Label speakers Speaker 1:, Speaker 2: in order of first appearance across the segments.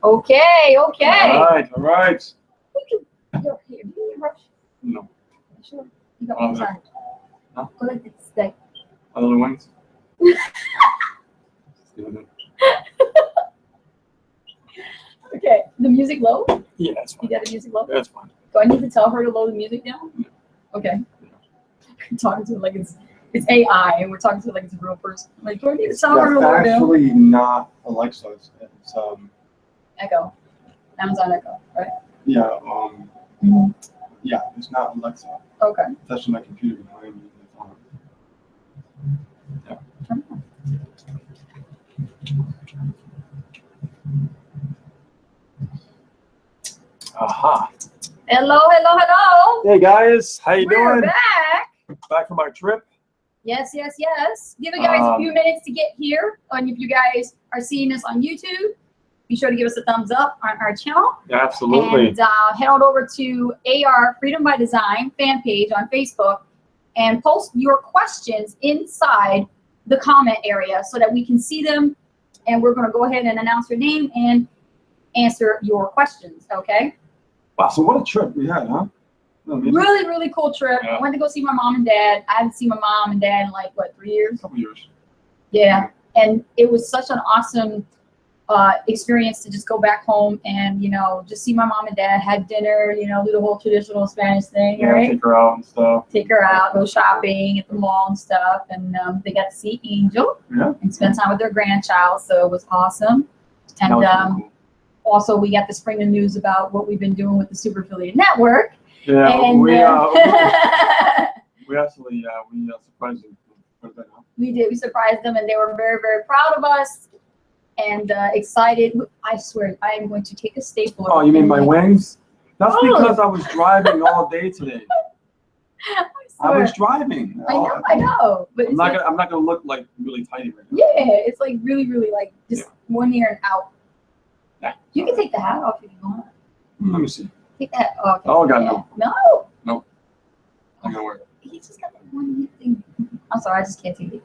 Speaker 1: Okay, okay.
Speaker 2: All right, all right.
Speaker 1: Yo, here, do you need a brush?
Speaker 2: No.
Speaker 1: Sure. You got one side.
Speaker 2: Huh?
Speaker 1: Go like this. Like.
Speaker 2: Other wings?
Speaker 1: Okay, the music low?
Speaker 2: Yeah, that's fine.
Speaker 1: You got the music low?
Speaker 2: That's fine.
Speaker 1: Do I need to tell her to lower the music down?
Speaker 2: No.
Speaker 1: Okay. I'm talking to it like it's AI, and we're talking to it like it's a real person. I'm like, do I need to tell her to lower
Speaker 2: That's
Speaker 1: down?
Speaker 2: actually not Alexa. It's
Speaker 1: Echo. Amazon Echo, right?
Speaker 2: yeah,
Speaker 1: Mm-hmm.
Speaker 2: yeah, it's not Alexa.
Speaker 1: Okay.
Speaker 2: It's actually my computer behind me. Yeah. Aha.
Speaker 1: Hello, hello, hello.
Speaker 2: Hey guys, how you
Speaker 1: We're
Speaker 2: doing?
Speaker 1: back.
Speaker 2: Back from our trip.
Speaker 1: Yes, yes, yes. Give you guys a few minutes to get here. And if you guys are seeing us on YouTube, be sure to give us a thumbs up on our channel.
Speaker 2: Yeah, absolutely.
Speaker 1: And head on over to AR Freedom by Design fan page on Facebook and post your questions inside the comment area so that we can see them. And we're going to go ahead and announce your name and answer your questions, okay?
Speaker 2: Wow, so what a trip we had, huh?
Speaker 1: Really, really cool trip.
Speaker 2: Yeah.
Speaker 1: I went to go see my mom and dad. I haven't seen my mom and dad in like, what, 3 years?
Speaker 2: A couple years.
Speaker 1: Yeah, and it was such an awesome experience to just go back home and, you know, just see my mom and dad, have dinner, you know, do the whole traditional Spanish thing,
Speaker 2: Yeah,
Speaker 1: right?
Speaker 2: take her out and stuff.
Speaker 1: Take her out, go shopping at the mall and stuff. And they got to see Angel and spend time with their grandchild. So it was awesome. And
Speaker 2: That was really cool.
Speaker 1: Also, we got to spring the news about what we've been doing with the Super Affiliate Network.
Speaker 2: Yeah,
Speaker 1: And,
Speaker 2: we actually we surprised them.
Speaker 1: We did. We surprised them, and they were very, very proud of us and excited. I swear, I am going to take a stapler.
Speaker 2: Oh, you mean my wings? That's because I was driving all day today. I was driving.
Speaker 1: I know. But
Speaker 2: I'm not gonna look like really tiny right now.
Speaker 1: Yeah, it's like really, really like just one ear and out.
Speaker 2: Yeah.
Speaker 1: You can take the hat off if you want.
Speaker 2: Let me see.
Speaker 1: Take the hat off.
Speaker 2: Oh, God, no.
Speaker 1: No.
Speaker 2: Nope. I'm gonna wear it.
Speaker 1: He just got that one thing. I'm sorry, I just can't take it.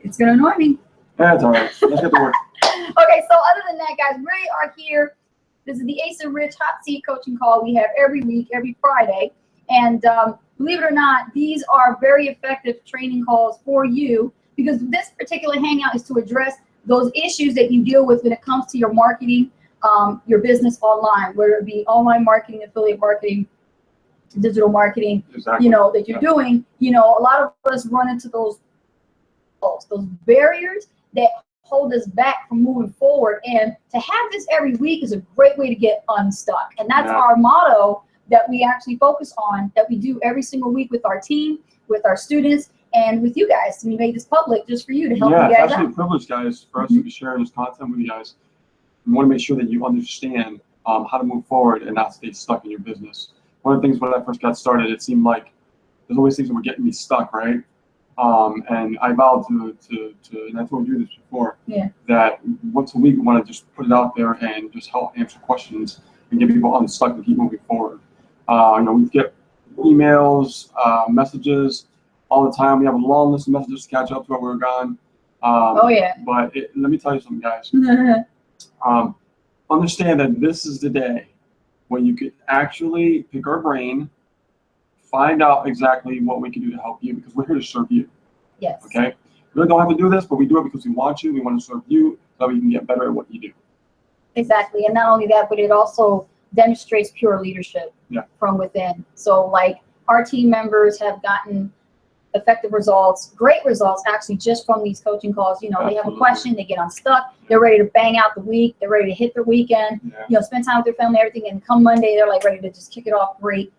Speaker 1: It's gonna annoy me.
Speaker 2: Yeah, it's all right. Let's get to work.
Speaker 1: Okay, so other than that, guys, we are here. This is the Ace and Rich Hot Seat Coaching Call we have every week, every Friday. And believe it or not, these are very effective training calls for you because this particular hangout is to address those issues that you deal with when it comes to your marketing, your business online, whether it be online marketing, affiliate marketing, digital marketing,
Speaker 2: Exactly.
Speaker 1: you know, that you're doing. You know, a lot of us run into those barriers that hold us back from moving forward. And to have this every week is a great way to get unstuck. And that's our motto that we actually focus on, that we do every single week with our team, with our students, and with you guys. And we made this public just for you to help you guys out.
Speaker 2: It's actually a privilege, guys, for us to be sharing this content with you guys. We want to make sure that you understand how to move forward and not stay stuck in your business. One of the things when I first got started, it seemed like there's always things that were getting me stuck, right? And I vowed to and I told you this before, that once a week we want to just put it out there and just help answer questions and get people unstuck and keep moving forward. You know, we get emails, messages all the time. We have a long list of messages to catch up to while we're gone. But let me tell you something, guys. Understand that this is the day when you could actually pick our brain, find out exactly what we can do to help you, because we're here to serve you.
Speaker 1: Yes.
Speaker 2: Okay? We really don't have to do this, but we do it because we want you. We want to serve you so that we can get better at what you do.
Speaker 1: Exactly. And not only that, but it also demonstrates pure leadership from within. So like our team members have gotten effective results, great results actually just from these coaching calls. You know, they have a question, they get unstuck, they're ready to bang out the week, they're ready to hit their weekend, you know, spend time with their family, everything, and come Monday, they're like ready to just kick it off great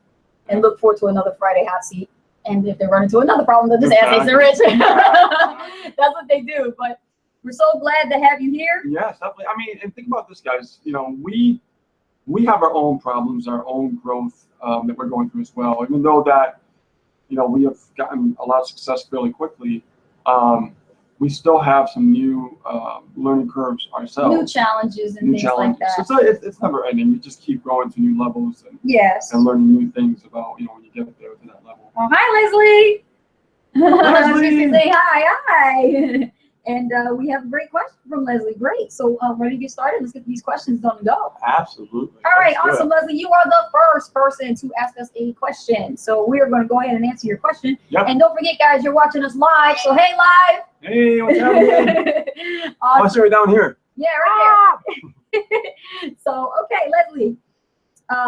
Speaker 1: and look forward to another Friday hot seat. And if they run into another problem, they'll just ask Ace and Rich. That's what they do. But we're so glad to have you here.
Speaker 2: Yes, definitely. I mean, and think about this, guys. You know, we have our own problems, our own growth that we're going through as well. Even though that, you know, we have gotten a lot of success fairly quickly, we still have some new learning curves ourselves.
Speaker 1: New challenges and things like that.
Speaker 2: So it's never ending. You just keep growing to new levels and learning new things about, you know, when you get there to that level.
Speaker 1: Oh, hi, Leslie.
Speaker 2: Leslie.
Speaker 1: Say hi. And we have a great question from Leslie. Great. So ready to get started? Let's get these questions on the go.
Speaker 2: Absolutely.
Speaker 1: All right, awesome, Leslie. You are the first person to ask us a question. So we are going to go ahead and answer your question.
Speaker 2: Yep.
Speaker 1: And don't forget, guys, you're watching us live. So hey, live.
Speaker 2: Hey, what's happening?
Speaker 1: Awesome.
Speaker 2: Oh, sorry, down here.
Speaker 1: Yeah, right there. So, okay, Leslie.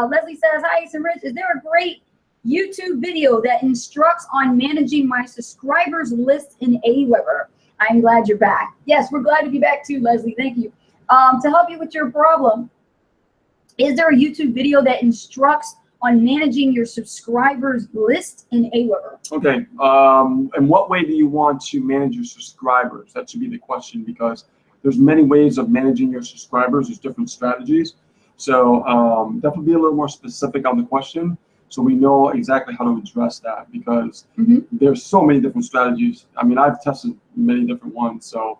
Speaker 1: Leslie says, hi, Ace and Rich. Is there a great YouTube video that instructs on managing my subscribers list in Aweber? I'm glad you're back. Yes, we're glad to be back too, Leslie. Thank you. To help you with your problem, is there a YouTube video that instructs on managing your subscribers list in Aweber?
Speaker 2: Okay. In what way do you want to manage your subscribers? That should be the question, because there's many ways of managing your subscribers. There's different strategies. So definitely be a little more specific on the question, so we know exactly how to address that, because there's so many different strategies. I mean, I've tested many different ones. So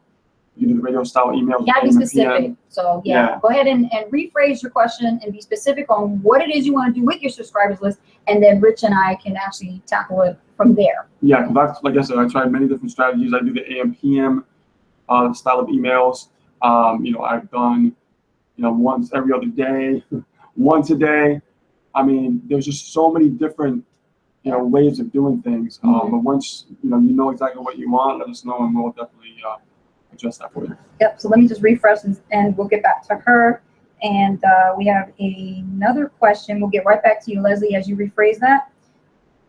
Speaker 2: you do the radio style emails.
Speaker 1: You gotta be specific. So yeah, go ahead and rephrase your question and be specific on what it is you want to do with your subscribers list, and then Rich and I can actually tackle it from there.
Speaker 2: Yeah, because like I said, I tried many different strategies. I do the AM PM style of emails. I've done once every other day, once a day. I mean, there's just so many different ways of doing things. But once you know exactly what you want, let us know, and we'll definitely adjust that for you.
Speaker 1: Yep. So let me just refresh and we'll get back to her. And we have another question. We'll get right back to you, Leslie, as you rephrase that.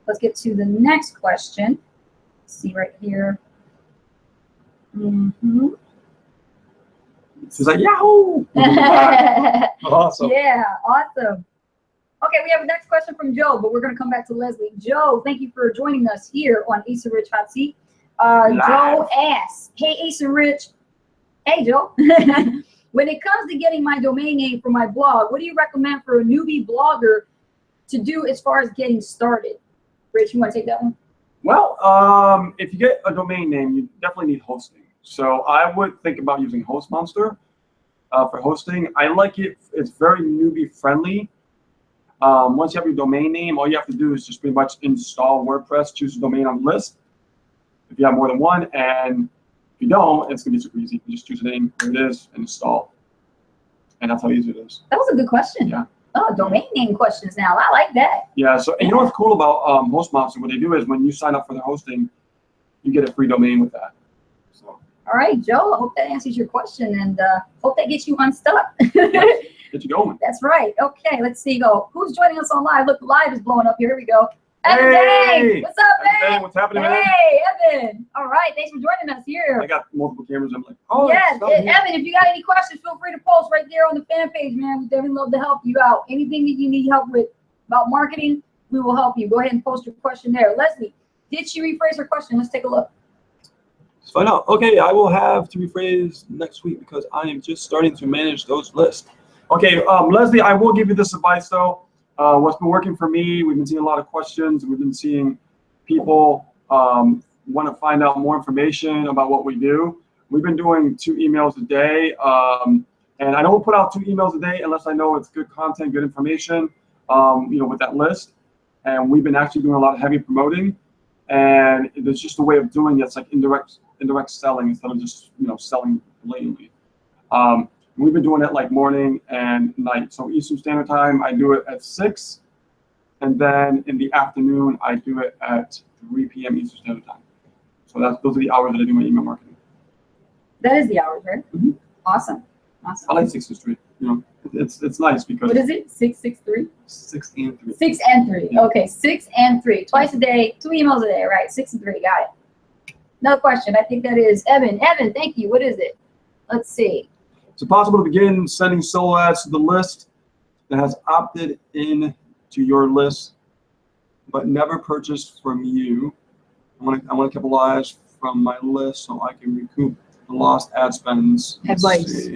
Speaker 1: Let's get to the next question. Let's see right here.
Speaker 2: She's like, Yahoo! Awesome.
Speaker 1: Yeah, awesome. Okay, we have a next question from Joe, but we're going to come back to Leslie. Joe, thank you for joining us here on Ace and Rich Hot Seat. Joe asks, hey, Ace and Rich. Hey, Joe. When it comes to getting my domain name for my blog, what do you recommend for a newbie blogger to do as far as getting started? Rich, you want to take that one?
Speaker 2: Well, if you get a domain name, you definitely need hosting. So I would think about using HostMonster for hosting. I like it. It's very newbie friendly. Once you have your domain name, all you have to do is just pretty much install WordPress, choose a domain on the list if you have more than one, and if you don't, it's gonna be super easy. You just choose a name, where it is, and install. And that's how easy it is.
Speaker 1: That was a good question.
Speaker 2: Yeah.
Speaker 1: Oh, domain name questions now. I like that.
Speaker 2: Yeah, so and you know what's cool about HostMonster? What they do is when you sign up for their hosting, you get a free domain with that. So.
Speaker 1: All right, Joe, I hope that answers your question, and hope that gets you unstuck.
Speaker 2: Yes, get you going.
Speaker 1: That's right. Okay, let's see. Who's joining us on live? Look, live is blowing up here. Here we go. Evan,
Speaker 2: hey!
Speaker 1: what's up, man?
Speaker 2: What's happening, man?
Speaker 1: Hey, Evan. All right, thanks for joining us here.
Speaker 2: I got multiple cameras. I'm like, oh,
Speaker 1: yes, Evan, if you got any questions, feel free to post right there on the fan page, man. We definitely love to help you out. Anything that you need help with about marketing, we will help you. Go ahead and post your question there. Leslie, did she rephrase her question? Let's take a look.
Speaker 2: Let's find out. Okay, I will have to rephrase next week because I am just starting to manage those lists. Okay, Leslie, I will give you this advice though. What's been working for me, we've been seeing a lot of questions. We've been seeing people want to find out more information about what we do. We've been doing 2 emails a day, and I don't put out 2 emails a day unless I know it's good content, good information, with that list. And we've been actually doing a lot of heavy promoting, and it's just a way of doing it. It's like indirect selling instead of just selling blatantly. We've been doing it like morning and night. So Eastern Standard Time, I do it at 6. And then in the afternoon, I do it at 3 p.m. Eastern Standard Time. So those are the hours that I do my email marketing.
Speaker 1: That is the hours, right? Mm-hmm. Awesome. Awesome.
Speaker 2: I like 6 to 3. It's nice because.
Speaker 1: What is it? 6, 6, 3?
Speaker 2: 6 and 3.
Speaker 1: 6 and 3. Yeah. Okay, 6 and 3. Twice a day, 2 emails a day, right? 6 and 3. Got it. Another question. I think that is Evan. Evan, thank you. What is it? Let's see.
Speaker 2: Is it possible to begin sending solo ads to the list that has opted in to your list but never purchased from you? I want to capitalize from my list so I can recoup the lost ad spends.
Speaker 1: Advice.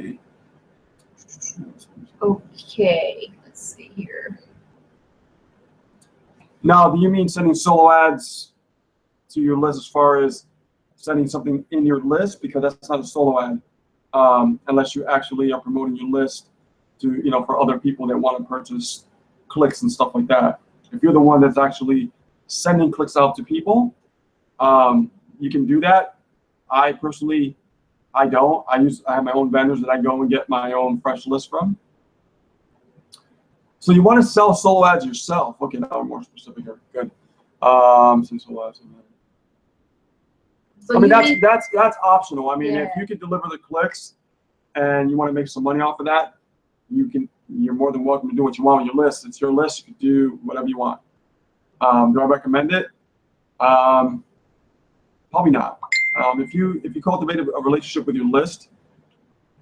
Speaker 1: Okay, let's see here.
Speaker 2: Now, do you mean sending solo ads to your list as far as sending something in your list? Because that's not a solo ad. Unless you actually are promoting your list to, for other people that want to purchase clicks and stuff like that. If you're the one that's actually sending clicks out to people, you can do that. I personally I don't. I have my own vendors that I go and get my own fresh list from. So you want to sell solo ads yourself. Okay, now we're more specific here. Good. Solo ads.
Speaker 1: So
Speaker 2: I mean, that's optional. I mean,
Speaker 1: Yeah.
Speaker 2: if you can deliver the clicks and you want to make some money off of that, you're more than welcome to do what you want on your list. It's your list. You can do whatever you want. Do I recommend it? Probably not. If you cultivate a relationship with your list,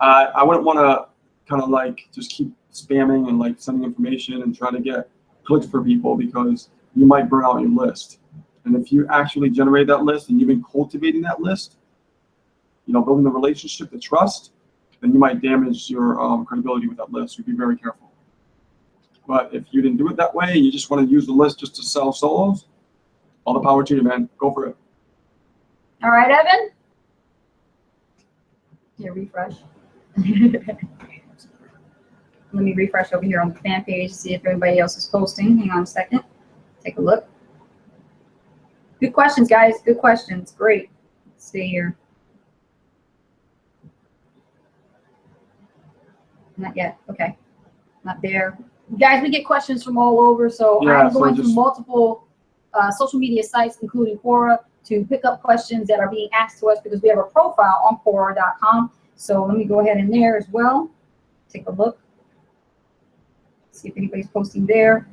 Speaker 2: I wouldn't want to kind of like just keep spamming and like sending information and trying to get clicks for people, because you might burn out your list. And if you actually generate that list and you've been cultivating that list, building the relationship, the trust, then you might damage your credibility with that list. So be very careful. But if you didn't do it that way and you just want to use the list just to sell solos, all the power to you, man. Go for it.
Speaker 1: All right, Evan. Here, refresh. Let me refresh over here on the fan page to see if everybody else is posting. Hang on a second. Take a look. Good questions, guys. Good questions. Great. Let's stay here. Not yet. Okay. Not there. Guys, we get questions from all over, so
Speaker 2: Yeah,
Speaker 1: I'm going through multiple social media sites, including Quora, to pick up questions that are being asked to us, because we have a profile on Quora.com. So let me go ahead in there as well. Take a look. See if anybody's posting there.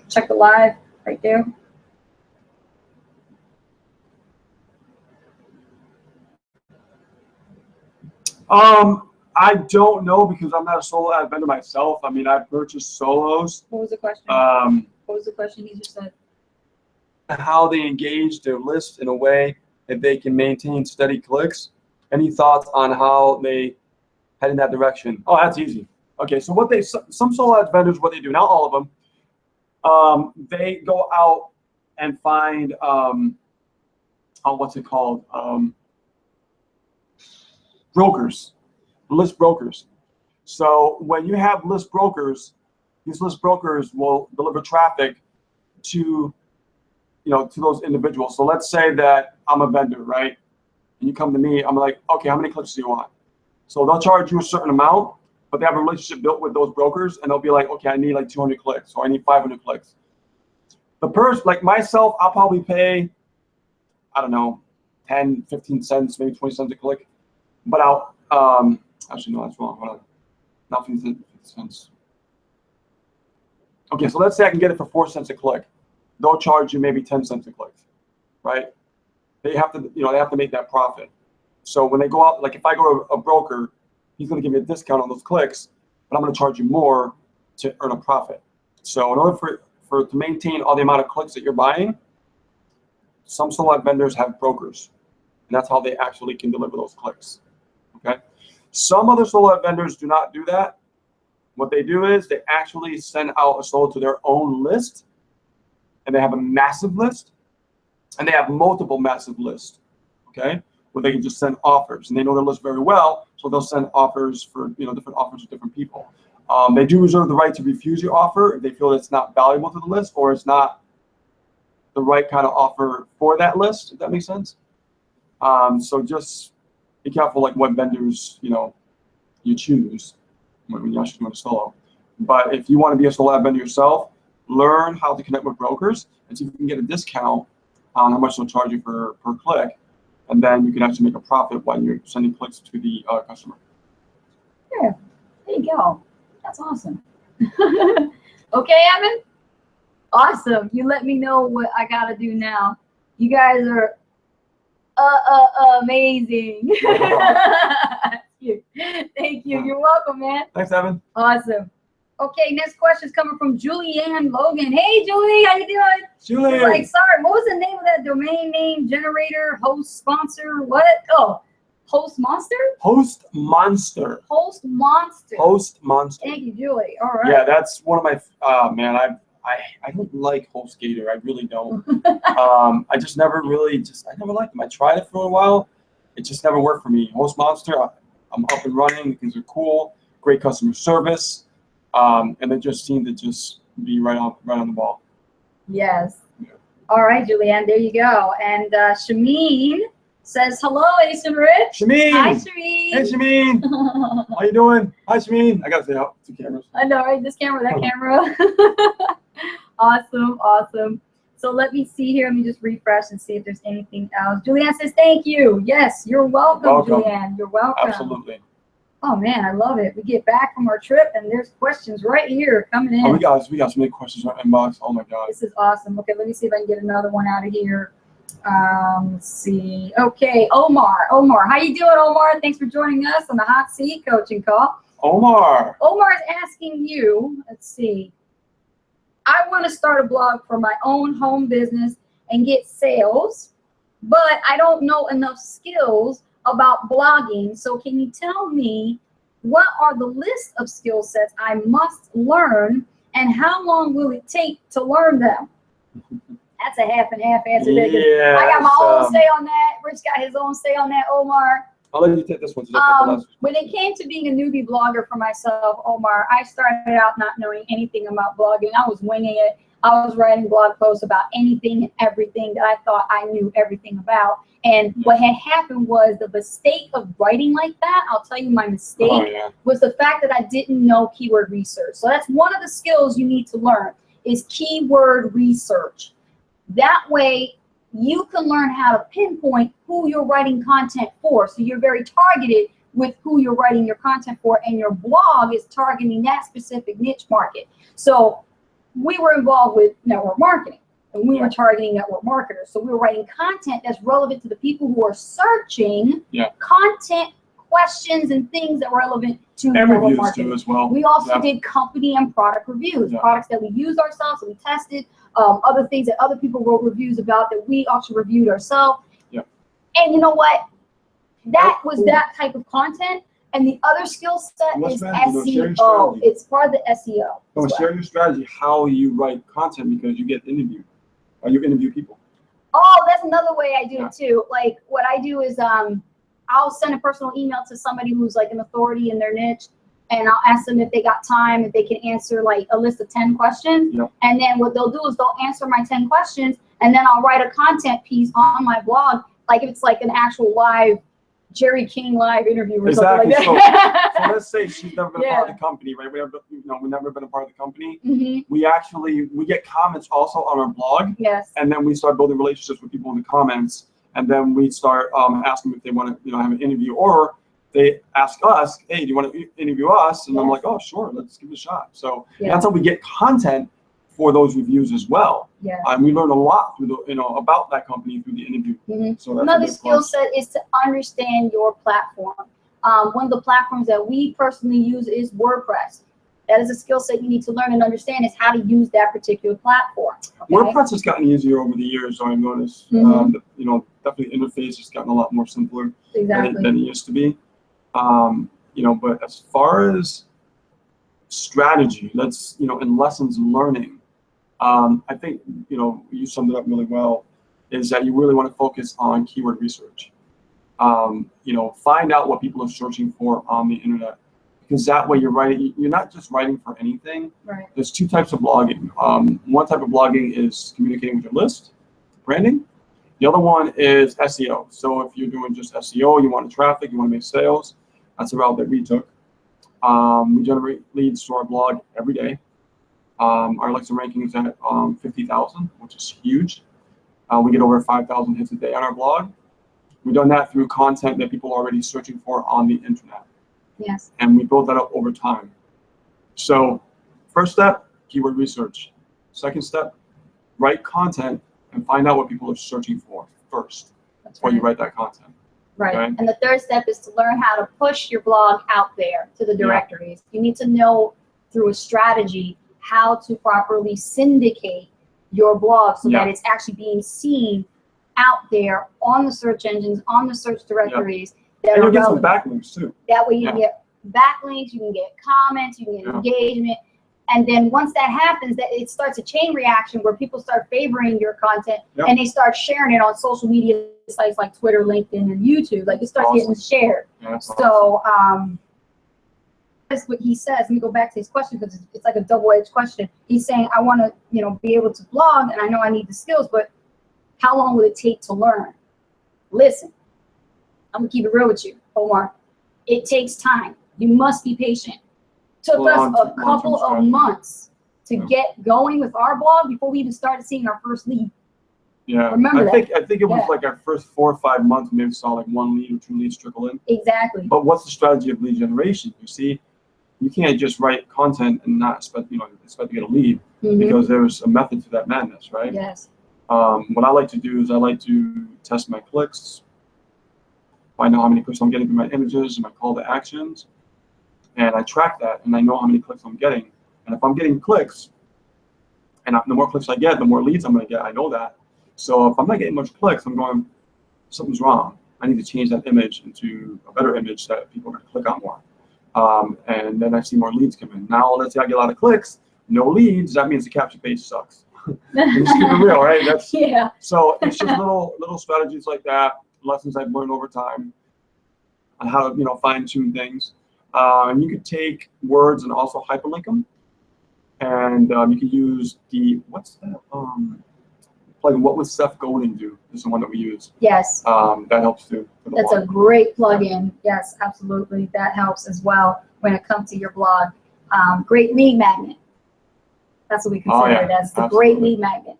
Speaker 1: Check the live right there.
Speaker 2: I don't know, because I'm not a solo ad vendor myself. I mean, I've purchased solos.
Speaker 1: What was the question? What was the question you just said?
Speaker 2: How they engage their list in a way that they can maintain steady clicks. Any thoughts on how they head in that direction? Oh, that's easy. Okay, so some solo ad vendors, what they do, not all of them, they go out and find, what's it called? Brokers, list brokers. So when you have list brokers, these list brokers will deliver traffic to those individuals. So let's say that I'm a vendor, right? And you come to me, I'm like, okay, how many clicks do you want? So they'll charge you a certain amount, but they have a relationship built with those brokers, and they'll be like, okay, I need like 200 clicks, or I need 500 clicks. The person, like myself, I'll probably pay, I don't know, 10, 15 cents, maybe 20 cents a click. But I'll, actually, no, that's wrong. Hold on. Not 15 cents. Okay, so let's say I can get it for 4 cents a click. They'll charge you maybe 10 cents a click, right? They have to, they have to make that profit. So when they go out, like if I go to a broker, he's going to give me a discount on those clicks, but I'm going to charge you more to earn a profit. So in order to maintain all the amount of clicks that you're buying, some solo ad vendors have brokers, and that's how they actually can deliver those clicks. Okay. Some other solo ad vendors do not do that. What they do is they actually send out a solo to their own list, and they have a massive list, and they have multiple massive lists, okay, where they can just send offers, and they know their list very well, so they'll send offers for different offers to different people. They do reserve the right to refuse your offer if they feel that it's not valuable to the list, or it's not the right kind of offer for that list, if that makes sense. So just be careful, like what vendors you choose when you're actually doing a solo. But if you want to be a solo ad vendor yourself, learn how to connect with brokers and see if you can get a discount on how much they'll charge you per click, and then you can actually make a profit when you're sending clicks to the customer.
Speaker 1: Yeah, there you go. That's awesome. Okay, Evan? Awesome. You let me know what I got to do now. You guys are amazing. Thank you. Thank you. You're welcome, man.
Speaker 2: Thanks, Evan.
Speaker 1: Awesome. Okay, next question is coming from Julianne Logan. Hey, Julie, how you doing?
Speaker 2: Julie.
Speaker 1: Like, sorry, what was the name of that domain name? Generator, host, sponsor, what? Oh, Host Monster?
Speaker 2: Host Monster.
Speaker 1: Host Monster.
Speaker 2: Host Monster.
Speaker 1: Thank you, Julie. All right.
Speaker 2: Yeah, that's one of my. Man, I don't like HostGator. I really don't. I just never really I never liked them. I tried it for a while. It just never worked for me. Host Monster. I'm up and running. Things are cool. Great customer service. And they just seem to just be right on the ball.
Speaker 1: Yes. Yeah. All right, Julianne, there you go. And Shameen says hello, Ace Rich.
Speaker 2: Shameen.
Speaker 1: Hi, Shameen.
Speaker 2: Hey, Shameen. How you doing? Hi, Shameen. I gotta say out to cameras.
Speaker 1: I know, right? This camera, that camera. Awesome, awesome. So let me see here. Let me just refresh and see if there's anything else. Julianne says, thank you. Yes, you're welcome, Julianne. You're welcome.
Speaker 2: Absolutely.
Speaker 1: Oh, man, I love it. We get back from our trip, and there's questions right here coming in.
Speaker 2: Oh, we got so many questions in our inbox. Oh, my God.
Speaker 1: This is awesome. Okay, let me see if I can get another one out of here. Let's see. Okay, Omar. Omar, how you doing, Omar? Thanks for joining us on the Hot Seat Coaching Call.
Speaker 2: Omar.
Speaker 1: Omar is asking you, let's see. I want to start a blog for my own home business and get sales, but I don't know enough skills about blogging. So can you tell me what are the list of skill sets I must learn and how long will it take to learn them? That's a half and half answer.
Speaker 2: Yeah,
Speaker 1: I got my own say on that. Rich got his own say on that, Omar.
Speaker 2: I'll let you take this one.
Speaker 1: When it came to being a newbie blogger for myself, Omar, I started out not knowing anything about blogging. I was winging it. I was writing blog posts about anything and everything that I thought I knew everything about. And what had happened was the mistake of writing like that, I'll tell you my mistake, was the fact that I didn't know keyword research. So that's one of the skills you need to learn is keyword research. That way, you can learn how to pinpoint who you're writing content for. So you're very targeted with who you're writing your content for, and your blog is targeting that specific niche market. So we were involved with network marketing, and we were targeting network marketers. So we were writing content that's relevant to the people who are searching content, questions, and things that were relevant to network marketing.
Speaker 2: As well.
Speaker 1: We also did company and product reviews, products that we used ourselves, that we tested, other things that other people wrote reviews about that we also reviewed ourselves. And you know what? That was that type of content. And the other skill set is SEO. It's part of the SEO.
Speaker 2: So share your strategy, how you write content, because you get interviewed. Or you interview people.
Speaker 1: Oh, that's another way I do it too. Like what I do is I'll send a personal email to somebody who's like an authority in their niche, and I'll ask them if they got time, if they can answer like a list of 10 questions. And then what they'll do is they'll answer my 10 questions, and then I'll write a content piece on my blog, like if it's like an actual live Jerry King live interview or something like that.
Speaker 2: So let's say she's never been a part of the company, right? We've never been a part of the company. We get comments also on our blog. And then we start building relationships with people in the comments, and then we start asking if they want to, have an interview, or they ask us, hey, do you want to interview us? And I'm like, oh, sure, let's give it a shot. So that's how we get content for those reviews as well. And we learn a lot through the, about that company through the interview. So that's
Speaker 1: another skill set is to understand your platform. One of the platforms that we personally use is WordPress. That is a skill set you need to learn and understand, is how to use that particular platform.
Speaker 2: WordPress has gotten easier over the years, I've noticed. Definitely the interface has gotten a lot more simpler than it used to be. But as far as strategy, in lessons and learning, I think, you summed it up really well, is that you really want to focus on keyword research. Find out what people are searching for on the internet, because that way you're not just writing for anything. There's two types of blogging. One type of blogging is communicating with your list, branding. The other one is SEO. So if you're doing just SEO, you want traffic, you want to make sales, that's the route that we took. We generate leads to our blog every day. Our Alexa ranking is at 50,000, which is huge. We get over 5,000 hits a day on our blog. We've done that through content that people are already searching for on the internet. And we built that up over time. So first step, keyword research. Second step, write content and find out what people are searching for first before you write that content.
Speaker 1: And the third step is to learn how to push your blog out there to the directories. You need to know through a strategy how to properly syndicate your blog so that it's actually being seen out there on the search engines, on the search directories.
Speaker 2: And you'll get some backlinks too.
Speaker 1: That way you can get backlinks, you can get comments, you can get engagement. And then once that happens, that it starts a chain reaction where people start favoring your content and they start sharing it on social media sites like Twitter, LinkedIn, and YouTube. Like it starts getting shared. So that's what he says. Let me go back to his question, because it's like a double-edged question. He's saying, I want to, be able to blog, and I know I need the skills, but how long will it take to learn? Listen, I'm gonna keep it real with you, Omar. It takes time. You must be patient. Took us a couple of months to get going with our blog before we even started seeing our first lead.
Speaker 2: Yeah,
Speaker 1: remember
Speaker 2: I think it was like our first 4 or 5 months, maybe saw like 1 lead or 2 leads trickle in.
Speaker 1: Exactly.
Speaker 2: But what's the strategy of lead generation? You see, you can't just write content and not expect to get a lead, because there's a method to that madness, right?
Speaker 1: Yes.
Speaker 2: What I like to do is I like to test my clicks, find out how many clicks I'm getting from my images and my call to actions, and I track that, and I know how many clicks I'm getting. And if I'm getting clicks, and the more clicks I get, the more leads I'm going to get. I know that. So if I'm not getting much clicks, I'm going, something's wrong. I need to change that image into a better image that people are going to click on more. And then I see more leads come in. Now, let's say I get a lot of clicks, no leads. That means the capture page sucks. Just keep it real, right? That's,
Speaker 1: yeah.
Speaker 2: So it's just little strategies like that, lessons I've learned over time on how to fine tune things. And you could take words and also hyperlink them. And you can use what's that? Plugin, what would Seth Godin do? Is the one that we use.
Speaker 1: Yes.
Speaker 2: That helps too.
Speaker 1: That's a great plugin. Yes, absolutely. That helps as well when it comes to your blog. Great lead magnet. That's what we consider it as, the great lead magnet.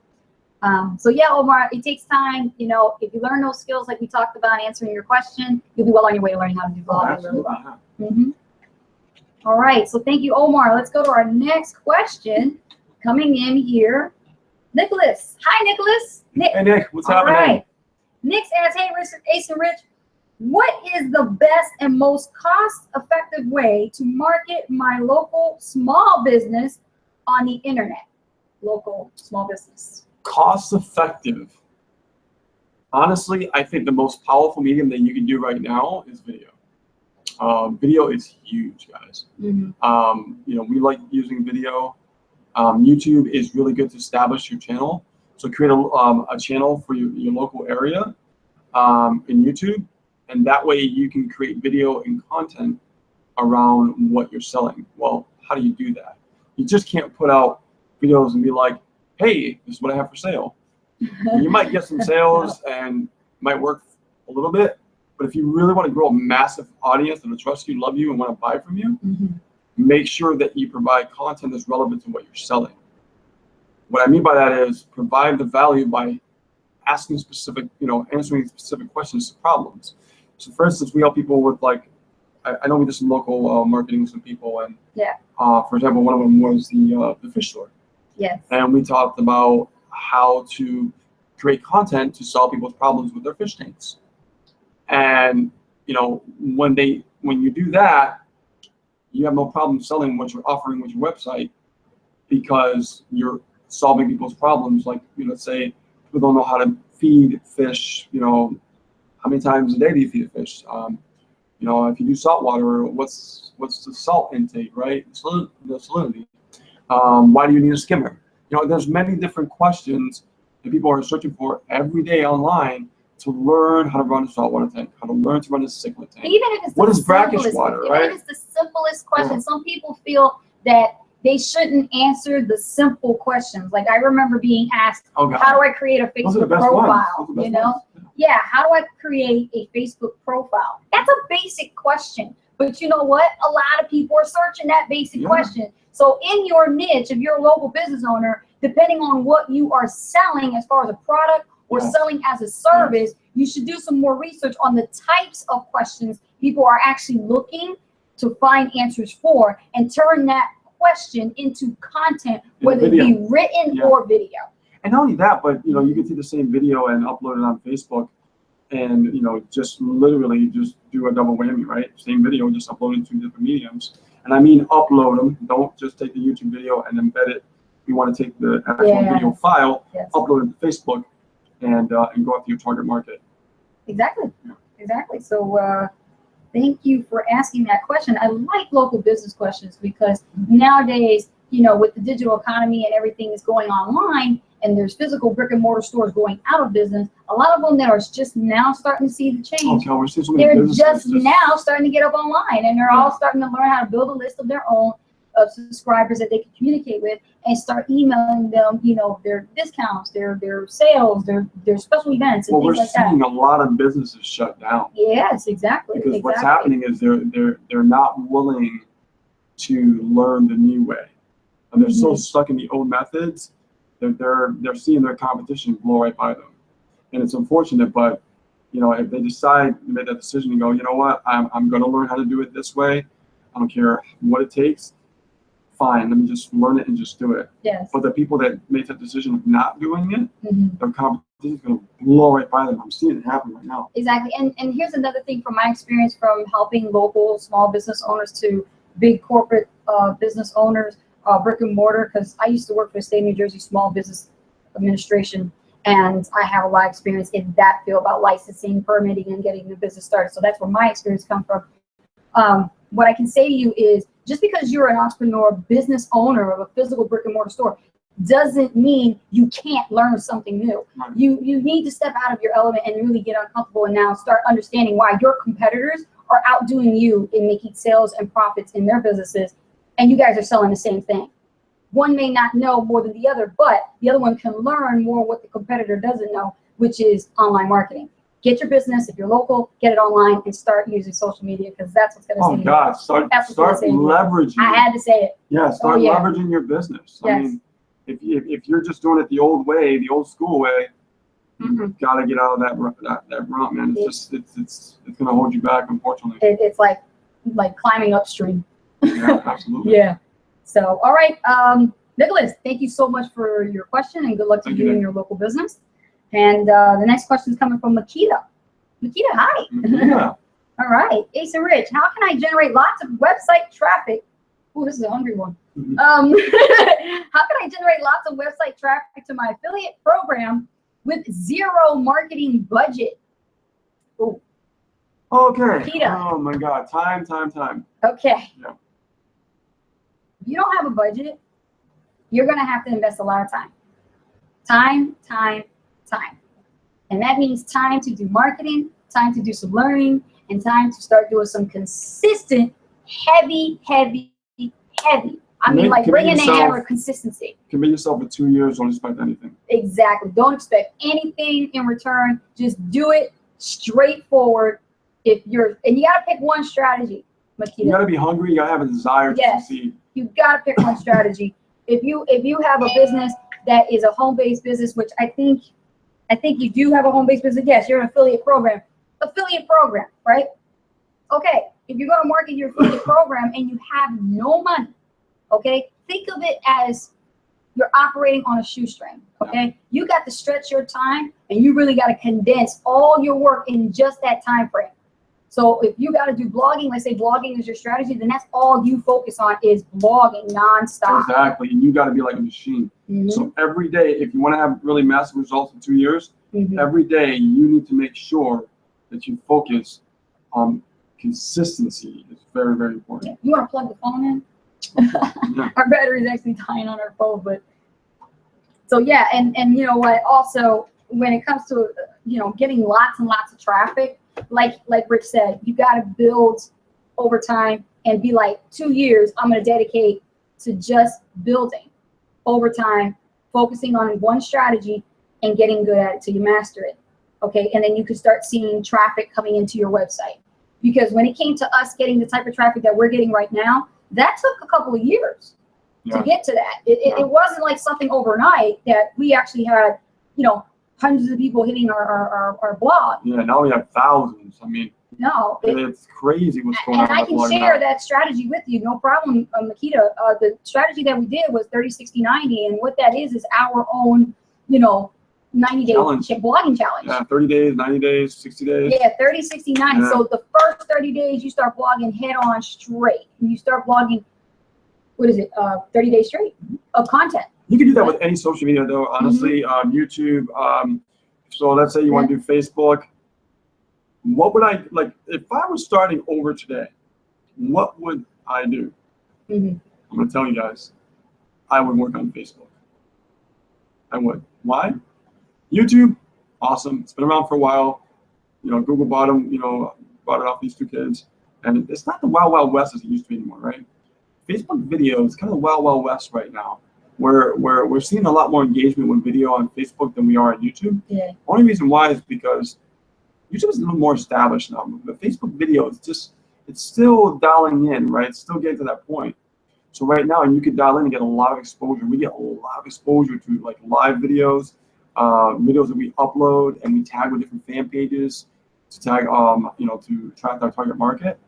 Speaker 1: So yeah, Omar, it takes time. If you learn those skills like we talked about, answering your question, you'll be well on your way to learning how to do blogging really well. All right, so thank you, Omar. Let's go to our next question. Coming in here, Nicholas. Hi, Nicholas. Nick.
Speaker 2: Hey, Nick. What's happening?
Speaker 1: All right. Nick asks, hey, Ace and Rich, what is the best and most cost-effective way to market my local small business on the internet? Local small business.
Speaker 2: Cost-effective. Honestly, I think the most powerful medium that you can do right now is video. Video is huge, guys. We like using video. YouTube is really good to establish your channel. So create a channel for your local area in YouTube, and that way you can create video and content around what you're selling. Well, how do you do that? You just can't put out videos and be like, hey, this is what I have for sale. You might get some sales and might work a little bit, but if you really want to grow a massive audience that will trust you, love you, and want to buy from you, make sure that you provide content that's relevant to what you're selling. What I mean by that is provide the value by asking specific, answering specific questions to problems. So for instance, we help people with I know we did some local marketing with some people, and for example, one of them was the fish store.
Speaker 1: Yes. And
Speaker 2: we talked about how to create content to solve people's problems with their fish tanks. And when you do that, you have no problem selling what you're offering with your website, because you're solving people's problems. Like, let's say people don't know how to feed fish. How many times a day do you feed a fish? If you do salt water, what's the salt intake, right? The salinity. Why do you need a skimmer? There's many different questions that people are searching for every day online to learn how to run a saltwater tank, how to learn to run a cichlid tank.
Speaker 1: Even if it's
Speaker 2: what is brackish water, right?
Speaker 1: Even if it's the simplest question, some people feel that they shouldn't answer the simple questions. Like I remember being asked, how do I create a Facebook profile? Yeah, how do I create a Facebook profile? That's a basic question. But you know what? A lot of people are searching that basic question. So in your niche, if you're a local business owner, depending on what you are selling as far as a product or selling as a service, you should do some more research on the types of questions people are actually looking to find answers for, and turn that question into content, whether it be written or video.
Speaker 2: And not only that, but you can take the same video and upload it on Facebook, and just literally just do a double whammy, right? Same video, just upload it to different mediums. And I mean upload them. Don't just take the YouTube video and embed it. You want to take the actual video file, upload it to Facebook, and go after your target market.
Speaker 1: Exactly. Exactly. So thank you for asking that question. I like local business questions because nowadays, with the digital economy and everything is going online, and there's physical brick and mortar stores going out of business, a lot of them that are just now starting to see the change. They're just now starting to get up online, and they're all starting to learn how to build a list of their own, of subscribers that they can communicate with, and start emailing them, you know, their discounts, their sales, their special events, and
Speaker 2: well,
Speaker 1: things like
Speaker 2: we're
Speaker 1: that.
Speaker 2: seeing a lot of businesses shut down.
Speaker 1: Yes, exactly.
Speaker 2: Because what's happening is they're not willing to learn the new way, and they're so stuck in the old methods that they're seeing their competition blow right by them, and it's unfortunate. But you know, if they decide to make that decision and go, you know what, I'm going to learn how to do it this way. I don't care what it takes. Fine, let me just learn it and just do it.
Speaker 1: Yes.
Speaker 2: But the people that make that decision of not doing it, their competition is going to blow right by them. I'm seeing it happen right now.
Speaker 1: Exactly. And here's another thing from my experience from helping local small business owners to big corporate business owners, brick and mortar, because I used to work for the state of New Jersey Small Business Administration, and I have a lot of experience in that field about licensing, permitting, and getting the business started. So that's where my experience comes from. What I can say to you is, just because you're an entrepreneur, business owner of a physical brick and mortar store, doesn't mean you can't learn something new.
Speaker 2: Right.
Speaker 1: You need to step out of your element and really get uncomfortable, and now start understanding why your competitors are outdoing you in making sales and profits in their businesses, and you guys are selling the same thing. One may not know more than the other, but the other one can learn more what the competitor doesn't know, which is online marketing. Get your business, if you're local, get it online and start using social media, because that's what's going to save you.
Speaker 2: Oh God, start leveraging.
Speaker 1: I had to say it.
Speaker 2: Yeah, start leveraging your business.
Speaker 1: Yes.
Speaker 2: I mean, if you're just doing it the old way, the old school way, you've got to get out of that rut, man. It's going to hold you back, unfortunately.
Speaker 1: It's like climbing upstream.
Speaker 2: Yeah, absolutely.
Speaker 1: Yeah. So, all right, Nicholas, thank you so much for your question, and good luck to you and your local business. And the next question is coming from Makita. Makita, hi.
Speaker 2: Yeah.
Speaker 1: All right, Ace and Rich, how can I generate lots of website traffic? Oh, this is a hungry one. How can I generate lots of website traffic to my affiliate program with zero marketing budget? Oh.
Speaker 2: Okay.
Speaker 1: Makita.
Speaker 2: Oh my God, time.
Speaker 1: Okay.
Speaker 2: Yeah.
Speaker 1: If you don't have a budget, you're going to have to invest a lot of time. Time. And that means time to do marketing, time to do some learning, and time to start doing some consistent, heavy. I mean, like bringing the hammer of consistency.
Speaker 2: Commit yourself for 2 years, don't expect anything.
Speaker 1: Exactly. Don't expect anything in return. Just do it straightforward. And you got to pick one strategy, Makita.
Speaker 2: You got to be hungry. You got to have a desire to succeed.
Speaker 1: You got to pick one strategy. If you have a business that is a home-based business, which I think you do have a home-based business. Yes, you're an affiliate program, right? Okay, if you're going to market your affiliate program and you have no money, okay, think of it as you're operating on a shoestring, okay? You got to stretch your time, and you really got to condense all your work in just that time frame. So if you got to do blogging, let's say blogging is your strategy, then that's all you focus on is blogging nonstop.
Speaker 2: Exactly, and you got to be like a machine. So every day, if you want to have really massive results in 2 years, every day you need to make sure that you focus on consistency. It's very, very important.
Speaker 1: You want to plug the phone in? Our battery is actually dying on our phone, but so yeah, and you know what? Also, when it comes to getting lots and lots of traffic, like Rich said, you got to build over time and be like 2 years. I'm going to dedicate to just building over time, focusing on one strategy and getting good at it till you master it. Okay, and then you can start seeing traffic coming into your website. Because when it came to us getting the type of traffic that we're getting right now, that took a couple of years to get to that. It wasn't like something overnight that we actually had, hundreds of people hitting our blog.
Speaker 2: Yeah, now we have thousands. I mean, it's crazy what's going on.
Speaker 1: And I can share that strategy with you, no problem, Makita. The strategy that we did was 30-60-90, and what that is our own, 90-day blogging challenge.
Speaker 2: Yeah, 30 days, 90 days, 60 days.
Speaker 1: Yeah, 30-60-90. Yeah. So the first 30 days, you start blogging head on straight. And you start blogging, 30 days straight of content.
Speaker 2: You can do that with any social media, though, honestly. YouTube. So let's say you want to do Facebook. What would I, if I was starting over today, what would I do? I'm going to tell you guys. I would work on Facebook. I would. Why? YouTube, awesome. It's been around for a while. Google bought them, bought it off these two kids. And it's not the wild, wild west as it used to be anymore, right? Facebook video is kind of the wild, wild west right now. We're seeing a lot more engagement with video on Facebook than we are on YouTube.
Speaker 1: Yeah.
Speaker 2: Only reason why is because YouTube is a little more established now. But Facebook video is just, it's still dialing in, right? It's still getting to that point. So right now, you can dial in and get a lot of exposure. We get a lot of exposure to like live videos, videos that we upload, and we tag with different fan pages to tag, you know, to track our target market.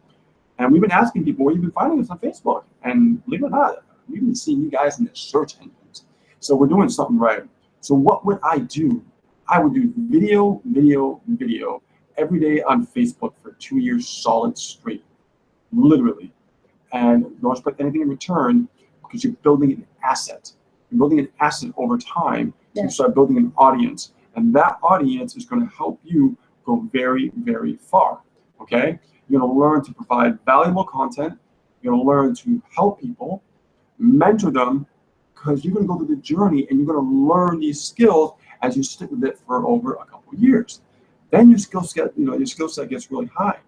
Speaker 2: And we've been asking people, where you've been finding us on Facebook? And believe it or not, we've been seeing you guys in the search engines. So we're doing something right. So what would I do? I would do video, video, video every day on Facebook for 2 years solid straight, literally. And don't expect anything in return because you're building an asset. You're building an asset over time to start building an audience. And that audience is going to help you go very, very far, okay? You're going to learn to provide valuable content. You're going to learn to help people, mentor them, because you're going to go through the journey and you're going to learn these skills as you stick with it for over a couple of years. Then your skill set, you know, your skill set gets really high.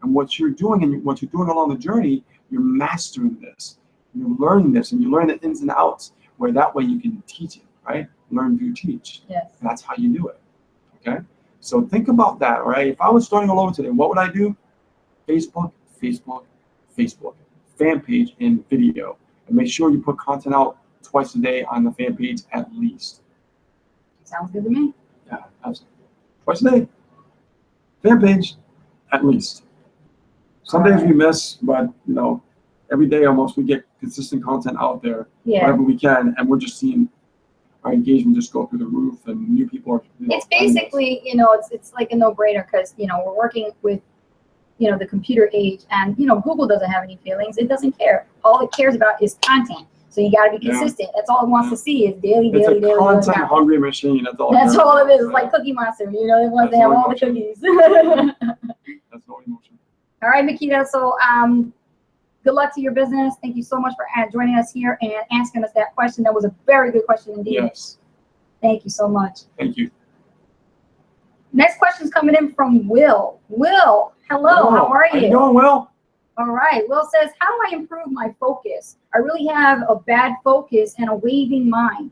Speaker 2: And what you're doing and what you're doing along the journey, you're mastering this. You're learning this, and you learn the ins and outs, where that way you can teach it, right? Learn to teach.
Speaker 1: Yes.
Speaker 2: And that's how you do it, okay? So think about that, all right? If I was starting all over today, what would I do? Facebook, Facebook, Facebook, fan page, and video. And make sure you put content out twice a day on the fan page at least.
Speaker 1: Sounds good to me.
Speaker 2: Yeah, absolutely. Twice a day. Fan page, at least. Some days we miss, but you know, every day almost we get consistent content out there, whatever we can, and we're just seeing our engagement just go through the roof, and new people are. You know,
Speaker 1: it's basically, you know, it's like a no-brainer because you know we're working with, you know, the computer age, and you know Google doesn't have any feelings. It doesn't care. All it cares about is content. So you got to be consistent. That's all it wants to see is daily,
Speaker 2: it's
Speaker 1: daily, daily.
Speaker 2: It's a content-hungry machine. That's all.
Speaker 1: That's all it is. It's like Cookie Monster. You know, it wants to have all the cookies.
Speaker 2: That's no emotion.
Speaker 1: All right, Makita. So good luck to your business. Thank you so much for joining us here and asking us that question. That was a very good question indeed.
Speaker 2: Yes.
Speaker 1: Thank you so much.
Speaker 2: Thank you.
Speaker 1: Next question is coming in from Will. Will, hello. How are you?
Speaker 2: How you doing, Will?
Speaker 1: All right. Will says, how do I improve my focus? I really have a bad focus and a waving mind.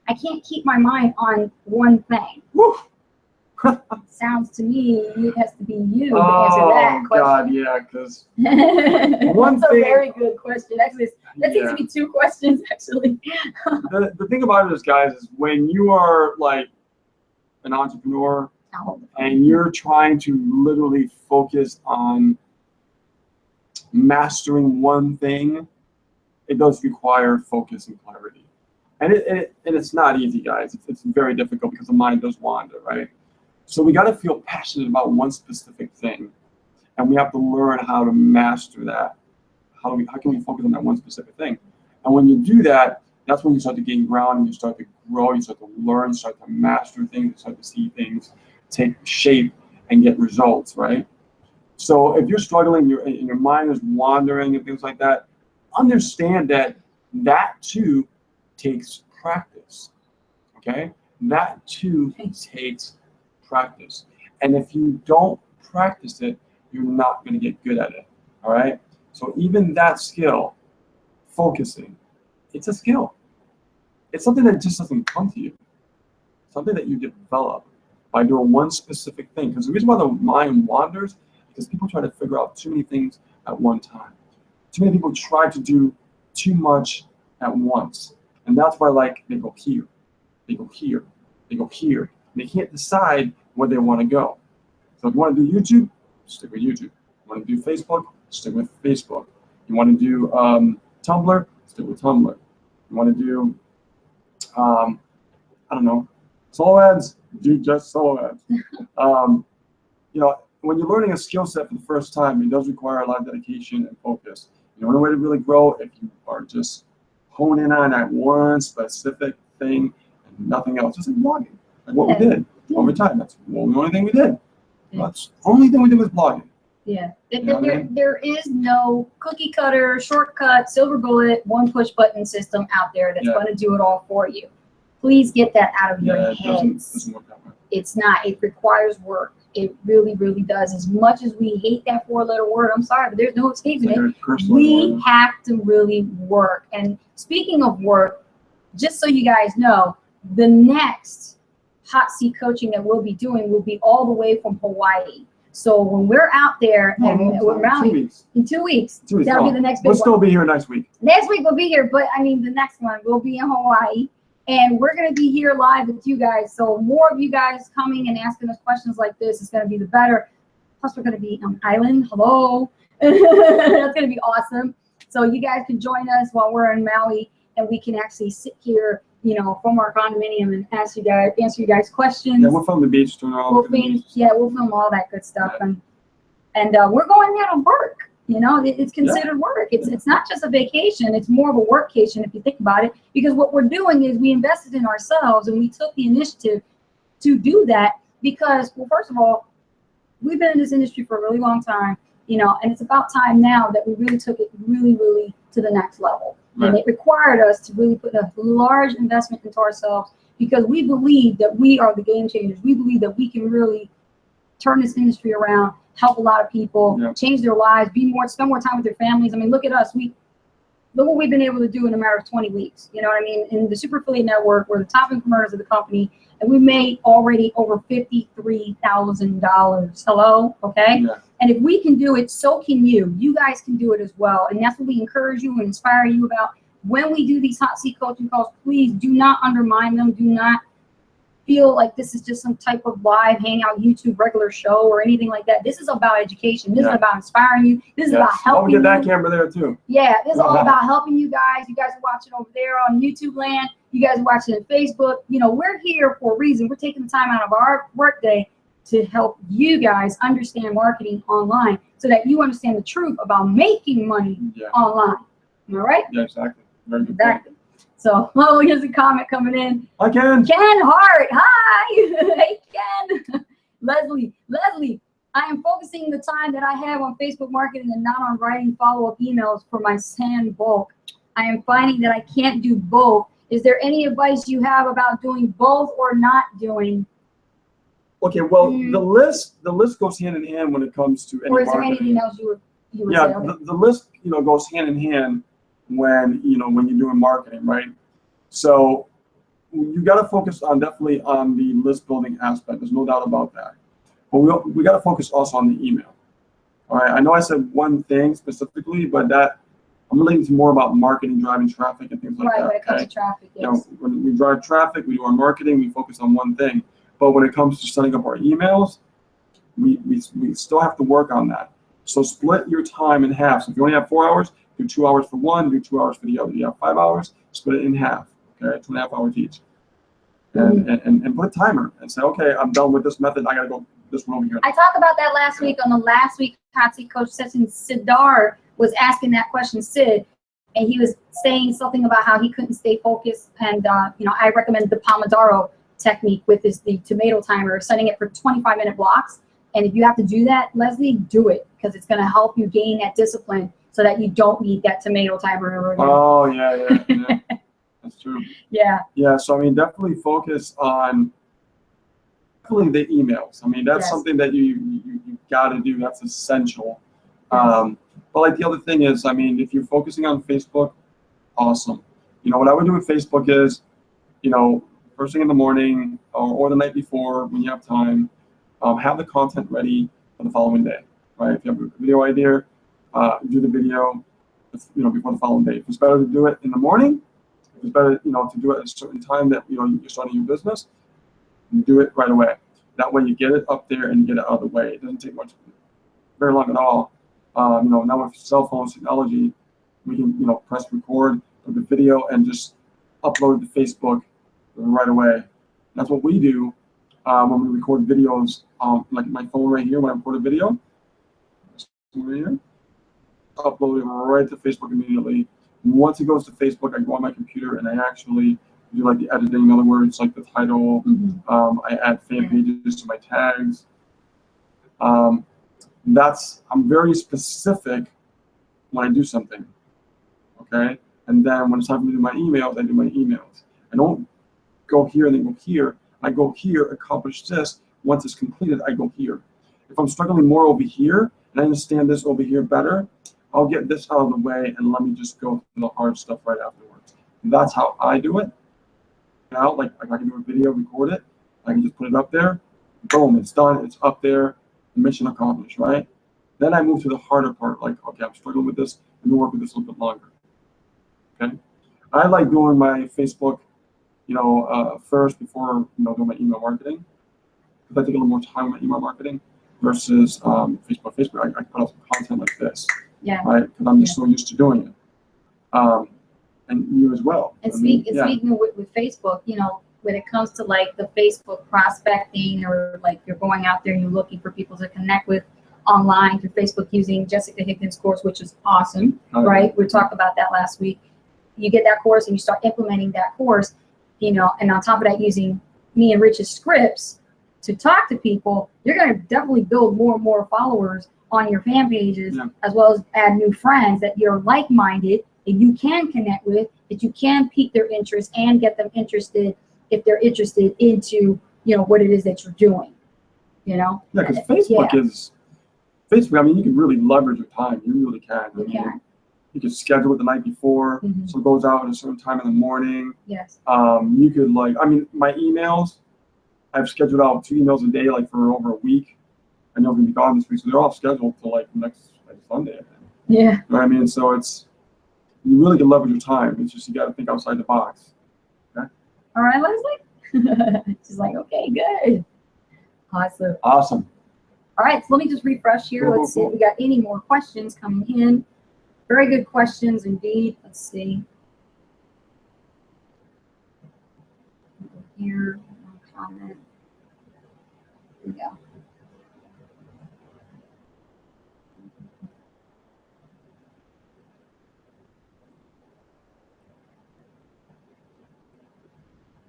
Speaker 1: I can't keep my mind on one thing.
Speaker 2: Woo.
Speaker 1: Sounds to me it has to be you to answer that question.
Speaker 2: Oh, God, yeah, because
Speaker 1: That's a very good question. Actually, that seems to be two questions, actually.
Speaker 2: the thing about it is, guys, is when you are like an entrepreneur and you're trying to literally focus on mastering one thing, it does require focus and clarity. And it's not easy, guys. It's very difficult because the mind does wander, right? So we got to feel passionate about one specific thing, and we have to learn how to master that. How can we focus on that one specific thing? And when you do that, that's when you start to gain ground and you start to grow, you start to learn, start to master things, you start to see things take shape and get results, right? So if you're struggling and your mind is wandering and things like that, understand that too takes practice, okay? That too takes practice. And if you don't practice it, you're not going to get good at it, all right? So even that skill, focusing, it's a skill. It's something that just doesn't come to you. Something that you develop by doing one specific thing. Because the reason why the mind wanders is because people try to figure out too many things at one time. Too many people try to do too much at once. And that's why, like, they go here, they go here, they go here. They can't decide where they want to go. So if you want to do YouTube, stick with YouTube. You want to do Facebook, stick with Facebook. You want to do Tumblr, stick with Tumblr. You want to do, I don't know, solo ads, do just solo ads. You know, when you're learning a skill set for the first time, it does require a lot of dedication and focus. The only way to really grow if you are just honing in on that one specific thing and nothing else. Just like blogging, like what we did over time. That's the only thing we did. That's the only thing we did was blogging.
Speaker 1: Yeah, there is no cookie cutter, shortcut, silver bullet, one push button system out there that's going to do it all for you. Please get that out of your heads.
Speaker 2: Doesn't work that way.
Speaker 1: It's not. It requires work. It really, really does. As much as we hate that 4-letter word, I'm sorry, but there's no escaping it. We have to really work. And speaking of work, just so you guys know, the next hot seat coaching that we'll be doing will be all the way from Hawaii. So when we're out there and we're Maui, in 2 weeks, that'll be the next big one.
Speaker 2: We'll still be here next week.
Speaker 1: Next week we'll be here, but I mean the next one will be in Hawaii. And we're going to be here live with you guys. So more of you guys coming and asking us questions like this is going to be the better. Plus, we're going to be on the island. Hello. That's going to be awesome. So you guys can join us while we're in Maui, and we can actually sit here, you know, from our condominium and answer you guys questions.
Speaker 2: Yeah, we'll film the beach.
Speaker 1: We'll film all that good stuff. Yeah. And we're going there to work. You know, it's considered work. It's not just a vacation. It's more of a workcation if you think about it. Because what we're doing is we invested in ourselves and we took the initiative to do that because, well, first of all, we've been in this industry for a really long time, you know, and it's about time now that we really took it really, really to the next level. Right. And it required us to really put a large investment into ourselves because we believe that we are the game changers. We believe that we can really turn this industry around, help a lot of people, change their lives, spend more time with their families. I mean, look at us. Look what we've been able to do in a matter of 20 weeks. You know what I mean? In the Super Affiliate Network, we're the top informers of the company, and we made already over $53,000. Hello? Okay? Yeah. And if we can do it, so can you. You guys can do it as well. And that's what we encourage you and inspire you about. When we do these hot seat coaching calls, please do not undermine them. Do not feel like this is just some type of live Hangout YouTube regular show or anything like that. This is about education. This is about inspiring you. This is about helping you.
Speaker 2: Get that camera there too.
Speaker 1: Yeah, this is all about helping you guys. You guys are watching over there on YouTube land. You guys are watching on Facebook. You know, we're here for a reason. We're taking the time out of our workday to help you guys understand marketing online so that you understand the truth about making money online. Am I right?
Speaker 2: Yeah, exactly. Very good.
Speaker 1: Exactly. So, here's a comment coming in.
Speaker 2: Hi, Ken.
Speaker 1: Ken Hart. Hi. Hey, Ken. Leslie, I am focusing the time that I have on Facebook marketing and not on writing follow-up emails for my sand bulk. I am finding that I can't do both. Is there any advice you have about doing both or not doing?
Speaker 2: Okay, well, the list goes hand in hand when it comes to any marketing. Or is there anything else you would say? Yeah, the list, you know, goes hand in hand when you're doing marketing, right? So you got to focus definitely on the list building aspect. There's no doubt about that. But we got to focus also on the email. All right. I know I said one thing specifically, but that I'm relating to more about marketing, driving traffic, and things like that. Right. When it comes to traffic, yes. You know, when we drive traffic, we do our marketing. We focus on one thing. But when it comes to setting up our emails, we still have to work on that. So split your time in half. So if you only have 4 hours, do 2 hours for one, do 2 hours for the other. You have 5 hours, split it in half, okay, 2.5 hours each. And put a timer and say, okay, I'm done with this method. I got to go this one over here.
Speaker 1: I talked about that last week on the last week Hot Seat Coach session. Sidar was asking that question, Sid, and he was saying something about how he couldn't stay focused. And, I recommend the Pomodoro technique with the tomato timer, setting it for 25-minute blocks. And if you have to do that, Leslie, do it because it's going to help you gain that discipline so that you don't need that tomato timer ever again.
Speaker 2: Oh, yeah. That's true.
Speaker 1: Yeah.
Speaker 2: Yeah, so, I mean, definitely focus on the emails. I mean, that's something that you got to do. That's essential. But, like, the other thing is, I mean, if you're focusing on Facebook, awesome. You know, what I would do with Facebook is, first thing in the morning or the night before when you have time, have the content ready for the following day, right? If you have a video idea, do the video, before the following day. If it's better to do it in the morning, if it's better, to do it at a certain time that, you're starting your business, you do it right away. That way you get it up there and you get it out of the way. It doesn't take very long at all. Now with cell phone technology, we can, press record of the video and just upload it to Facebook right away. That's what we do when we record videos, like my phone right here, when I record a video, right here, upload it right to Facebook immediately. And once it goes to Facebook, I go on my computer and I actually do like the editing, in other words, like the title. I add fan pages to my tags. I'm very specific when I do something, okay? And then when it's time for me to do my emails, I do my emails. I don't go here and then go here. I go here, accomplish this, Once it's completed, I go here. If I'm struggling more over here, and I understand this over here better, I'll get this out of the way and let me just go through the hard stuff right afterwards. And that's how I do it. Now, like I can do a video, record it, I can just put it up there, boom, it's done, it's up there, mission accomplished, right? Then I move to the harder part, like, okay, I'm struggling with this, let me work with this a little bit longer, okay? I like doing my Facebook, first before, doing my email marketing, because I take a little more time with my email marketing versus Facebook. Facebook, I put out some content like this, right? Because I'm just so used to doing it. And you as well.
Speaker 1: And speaking with Facebook, when it comes to like the Facebook prospecting, or like you're going out there and you're looking for people to connect with online through Facebook using Jessica Higdon's course, which is awesome, right? We talked about that last week. You get that course and you start implementing that course, and on top of that, using me and Rich's scripts to talk to people, you're going to definitely build more and more followers on your fan pages, as well as add new friends that you're like-minded, that you can connect with, that you can pique their interest and get them interested if they're interested into, what it is that you're doing, Yeah,
Speaker 2: because Facebook is, I mean, you can really leverage your time. You really can. You can schedule it the night before, so it goes out at a certain time in the morning.
Speaker 1: Yes.
Speaker 2: You could my emails, I've scheduled out 2 emails a day, like for over a week. I know I'm gonna be gone this week, so they're all scheduled till like next Sunday, I think.
Speaker 1: Yeah.
Speaker 2: You know what I mean? So you really can leverage your time. It's just you got to think outside the box. Okay.
Speaker 1: All right, Leslie. She's like, okay, good. Awesome.
Speaker 2: Awesome.
Speaker 1: All right, so let me just refresh here. Let's see if we got any more questions coming in. Very good questions indeed. Let's see. Here, one comment. Here we go.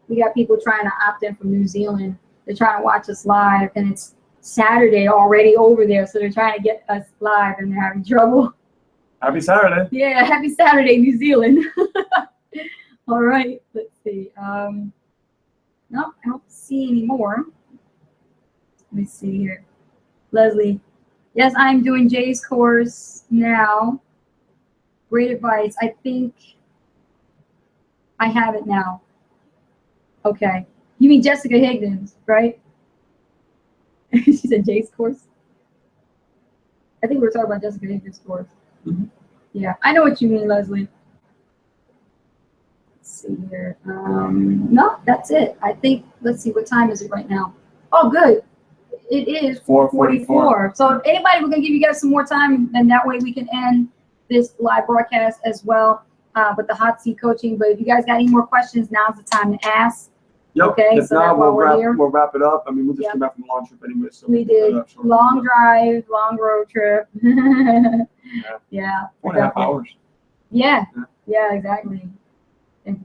Speaker 1: We got people trying to opt in from New Zealand. They're trying to watch us live, and it's Saturday already over there, so they're trying to get us live, and they're having trouble.
Speaker 2: Happy Saturday.
Speaker 1: Yeah, happy Saturday, New Zealand. All right, let's see. No, I don't see any more. Let me see here. Leslie, yes, I'm doing Jay's course now. Great advice. I think I have it now. Okay. You mean Jessica Higdon's, right? She said Jay's course. I think we were talking about Jessica Higdon's course. Yeah, I know what you mean, Leslie. Let's see here. No, that's it. I think, let's see, what time is it right now? Oh, good. It is 4:44. So if anybody, we're going to give you guys some more time, and that way we can end this live broadcast as well with the hot seat coaching. But if you guys got any more questions, now's the time to ask.
Speaker 2: Yep.
Speaker 1: Okay,
Speaker 2: if
Speaker 1: so
Speaker 2: not,
Speaker 1: we'll
Speaker 2: wrap it up. I mean, we'll just come back from the long trip anyway. So
Speaker 1: we did long drive, long road trip. Yeah.
Speaker 2: 4.5 hours.
Speaker 1: Yeah, exactly. And,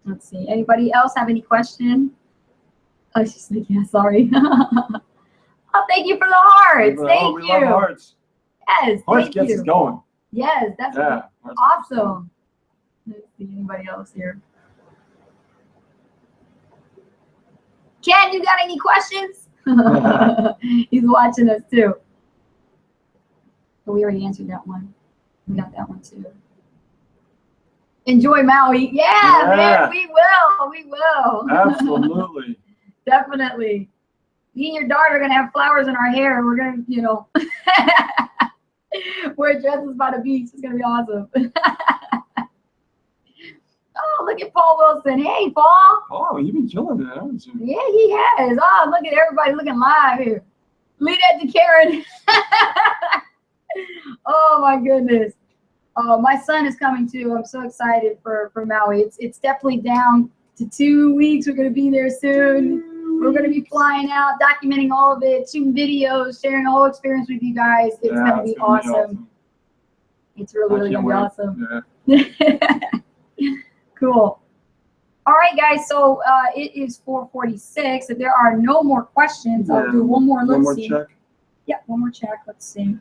Speaker 1: let's see. Anybody else have any question? Oh, she's like, yeah, sorry. Oh, thank you for the hearts. Thank you.
Speaker 2: We love hearts.
Speaker 1: Yes,
Speaker 2: hearts
Speaker 1: thank
Speaker 2: gets
Speaker 1: you.
Speaker 2: us going.
Speaker 1: Yes, that's awesome. Let's see, anybody else here? Ken, you got any questions? He's watching us too. But we already answered that one. We got that one too. Enjoy Maui. Yeah, man, we will. We will.
Speaker 2: Absolutely.
Speaker 1: Definitely. Me and your daughter are going to have flowers in our hair, and we're going to, wear dresses by the beach. It's going to be awesome. Oh, look at Paul Wilson. Hey, Paul.
Speaker 2: Oh, you've been chilling there, haven't you?
Speaker 1: Yeah, he has. Oh, look at everybody looking live here. Leave that to Karen. Oh, my goodness. Oh, my son is coming too. I'm so excited for Maui. It's definitely down to 2 weeks. We're going to be there soon. We're going to be flying out, documenting all of it, shooting videos, sharing the whole experience with you guys. It's going to be awesome. It's really going to be awesome. Yeah. Cool. All right, guys. So it is 4:46. If there are no more questions, I'll do one more.
Speaker 2: One more check.
Speaker 1: Yeah, one more check. Let's see.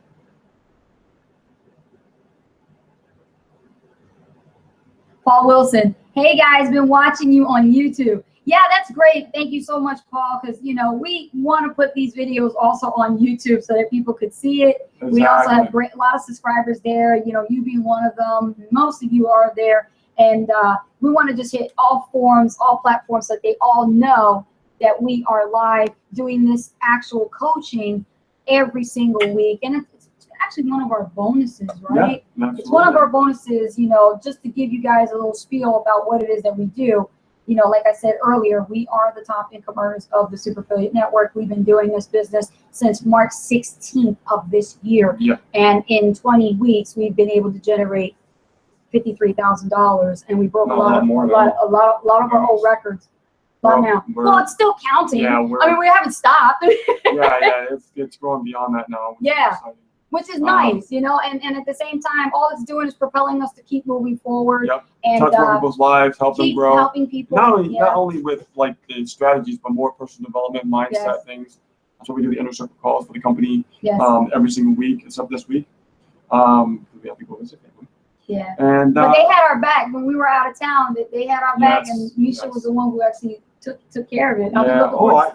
Speaker 1: Paul Wilson. Hey, guys, been watching you on YouTube. Yeah, that's great. Thank you so much, Paul, because, you know, we want to put these videos also on YouTube so that people could see it.
Speaker 2: Exactly.
Speaker 1: We also have a lot of subscribers there, you know, you being one of them. Most of you are there. And we want to just hit all forums, all platforms, so that they all know that we are live doing this actual coaching every single week. And it's actually one of our bonuses, right?
Speaker 2: Yeah,
Speaker 1: it's one of our bonuses, you know, just to give you guys a little spiel about what it is that we do. You know, like I said earlier, we are the top income earners of the Super Affiliate Network. We've been doing this business since March 16th of this year.
Speaker 2: Yeah.
Speaker 1: And in 20 weeks, we've been able to generate $53,000, and we broke a lot of our old records. Now, well, it's still counting.
Speaker 2: Yeah,
Speaker 1: I mean, we haven't stopped.
Speaker 2: yeah, it's growing beyond that now.
Speaker 1: Yeah, which is nice, you know, and at the same time, all it's doing is propelling us to keep moving forward.
Speaker 2: Yep.
Speaker 1: And
Speaker 2: touch more people's lives, help them grow.
Speaker 1: Helping people.
Speaker 2: Not only with like the strategies, but more personal development, mindset things. That's why we do the inner circle calls for the company every single week, except this week. We have people visit family.
Speaker 1: Yeah.
Speaker 2: And
Speaker 1: but they had our back when we were out of town. They had our back, and Misha was the one who actually took care of it.
Speaker 2: I
Speaker 1: gotta watch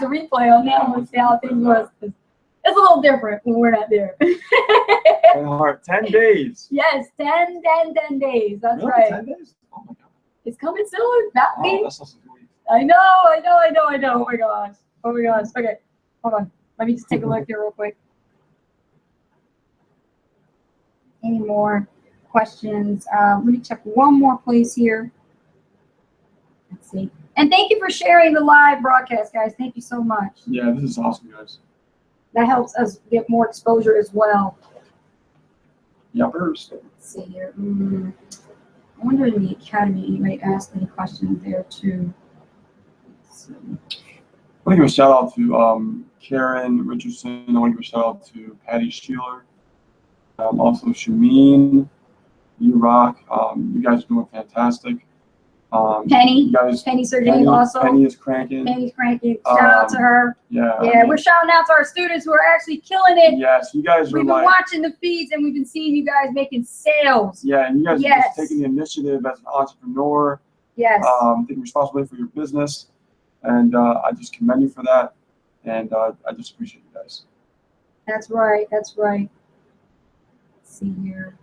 Speaker 1: the replay on that one to see how things was. It's a little different when we're not there.
Speaker 2: 10 days.
Speaker 1: Yes, 10 days. That's
Speaker 2: really?
Speaker 1: right.
Speaker 2: 10 days? Oh my God.
Speaker 1: It's coming soon. Not me.
Speaker 2: That's not so sweet.
Speaker 1: I know. Oh my gosh. Okay, hold on. Let me just take a look here real quick. Any more questions? Let me check one more place here. Let's see. And thank you for sharing the live broadcast, guys. Thank you so much.
Speaker 2: Yeah, this is awesome, guys.
Speaker 1: That helps us get more exposure as well.
Speaker 2: Yuppers.
Speaker 1: Let's see here. I wonder in the academy, you might ask any questions there too. Let's see.
Speaker 2: I want to give a shout out to Karen Richardson. I want to give a shout out to Patty Sheeler. Also Shameen. You rock. You guys are doing fantastic.
Speaker 1: Penny Sergey also.
Speaker 2: Penny is cranking.
Speaker 1: Penny's cranking. Shout out to her.
Speaker 2: Yeah.
Speaker 1: Yeah, we're shouting out to our students who are actually killing it.
Speaker 2: Yes, you guys are.
Speaker 1: We've been watching the feeds, and we've been seeing you guys making sales.
Speaker 2: Yeah, and you guys are just taking the initiative as an entrepreneur.
Speaker 1: Yes.
Speaker 2: Taking responsibility for your business, and I just commend you for that, and I just appreciate you guys.
Speaker 1: That's right. Let's see here.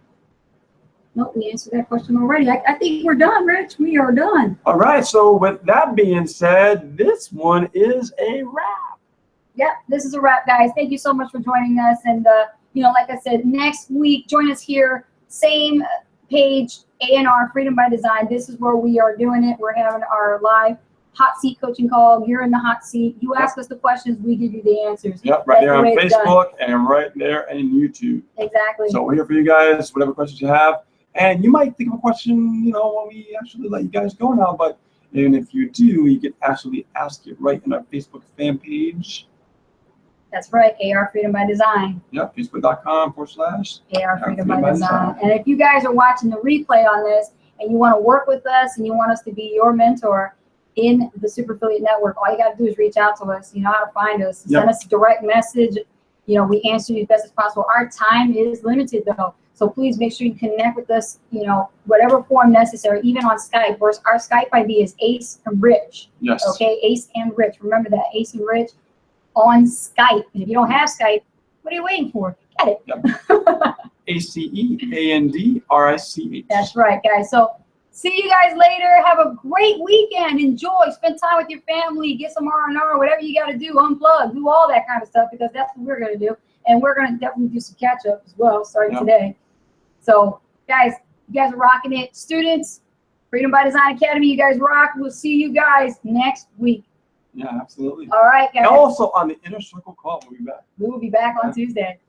Speaker 1: Nope, we answered that question already. I think we're done, Rich. We are done.
Speaker 2: All right. So with that being said, this one is a wrap.
Speaker 1: Yep, this is a wrap, guys. Thank you so much for joining us. And, you know, like I said, next week, join us here. Same page, A&R, Freedom by Design. This is where we are doing it. We're having our live hot seat coaching call. You're in the hot seat. You ask us the questions, we give you the answers.
Speaker 2: Yep, right there on Facebook and right there in YouTube.
Speaker 1: Exactly.
Speaker 2: So we're here for you guys, whatever questions you have. And you might think of a question, you know, when we actually let you guys go now, but and if you do, you can actually ask it right in our Facebook fan page.
Speaker 1: That's right, AR Freedom by Design.
Speaker 2: Yep, facebook.com/AR
Speaker 1: Freedom by Design. And if you guys are watching the replay on this and you want to work with us and you want us to be your mentor in the Super Affiliate Network, all you got to do is reach out to us. You know how to find us. Send us a direct message. You know, we answer you as best as possible. Our time is limited, though. So please make sure you connect with us, you know, whatever form necessary, even on Skype. Our Skype ID is Ace and Rich.
Speaker 2: Yes.
Speaker 1: Okay, Ace and Rich. Remember that, Ace and Rich on Skype. And if you don't have Skype, what are you waiting for? Get it.
Speaker 2: Yep. ACEANDRICH.
Speaker 1: That's right, guys. So see you guys later. Have a great weekend. Enjoy. Spend time with your family. Get some R&R, whatever you got to do. Unplug. Do all that kind of stuff because that's what we're going to do. And we're going to definitely do some catch-up as well starting today. So, guys, you guys are rocking it. Students, Freedom by Design Academy, you guys rock. We'll see you guys next week.
Speaker 2: Yeah, absolutely.
Speaker 1: All right, guys.
Speaker 2: And also on the Inner Circle call, we'll be back.
Speaker 1: We will be back on Tuesday.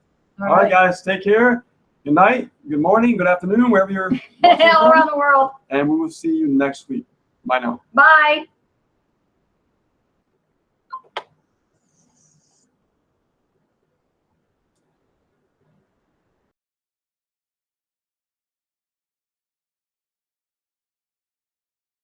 Speaker 2: All right, guys, take care. Good night, good morning, good afternoon, wherever you're
Speaker 1: all around the world.
Speaker 2: And we will see you next week. Bye now.
Speaker 1: Bye.